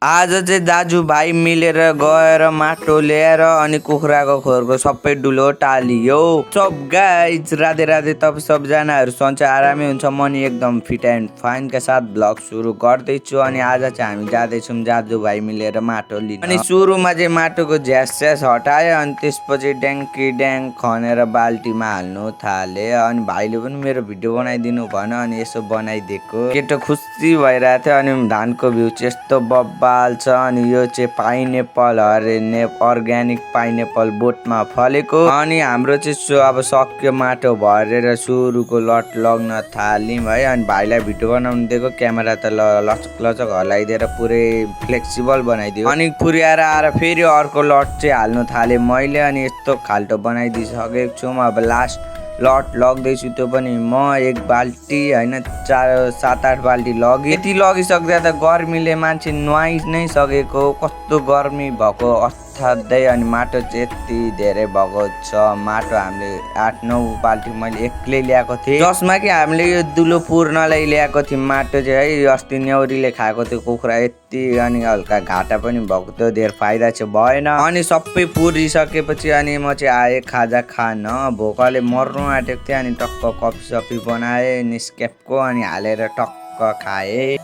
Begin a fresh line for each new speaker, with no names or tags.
आज चाहिँ दाजुभाइ मिलेर गएर माटो ल्याएर अनि कुखुराको खोरको सबै डुलो टालियो। सब गाइज राधे राधे, तपाईँ सबजनाहरू सन्चै आरामै हुन्छ। म नि एकदम फिट एन्ड फाइनका साथ ब्लग सुरु गर्दैछु। अनि आज चाहिँ हामी जाँदैछौँ दाजुभाइ मिलेर माटो लिन। अनि सुरुमा चाहिँ माटोको झ्यास हटायो अनि त्यसपछि ड्याङ्की ड्याङ खनेर बाल्टीमा हाल्नु थाले। अनि भाइले पनि मेरो भिडियो बनाइदिनु भन, अनि यसो बनाइदिएको। केटो खुसी भइरहेको थियो। अनि धानको भ्यू चाहिँ यस्तो बब्बाल छ। अनि यो चाहिँ पाइनएप्पल अरे अर्ग्यानिक पाइनएप्पल बोटमा फलेको। अनि हाम्रो चाहिँ अब सक्यो माटो भरेर सुरुको लट लग्न थाल्यौँ है। अनि भाइलाई भिडियो बनाउनु दिएको, क्यामेरा त लचक लचक हल्लाइदिएर पुरै फ्लेक्सिबल बनाइदियो। अनि पुर्याएर आएर फेरि अर्को लट चाहिँ हाल्नु थालेँ मैले। अनि यस्तो खाल्टो बनाइदिइसकेको छु। अब लास्ट लट लग्दैछु, त्यो पनि म एक बाल्टी होइन 7-8 बाल्टी लगेँ। यति लगिसक्दा त गर्मीले मान्छे नुहाइ नै सकेको। कस्तो गर्मी भएको असाध्यै। अनि माटो चाहिँ यति धेरै भएको छ। माटो हामीले 8-9 बाल्टी मैले एक्लै ल्याएको थिएँ, जसमा कि हामीले यो दुलो पुर्नलाई ल्याएको थियौँ माटो चाहिँ है। अस्ति न्याउरीले खाएको थियो कुखुरा यति। अनि हल्का घाटा पनि भएको थियो, धेर फाइदा चाहिँ भएन। अनि सबै पुरिसकेपछि अनि म चाहिँ आएँ खाजा खान। भोकले मर्नु आँटेको थिएँ। अनि टक्क कफी सफी बनाएँ नेस्क्याफको, अनि हालेर टक्क खाएँ।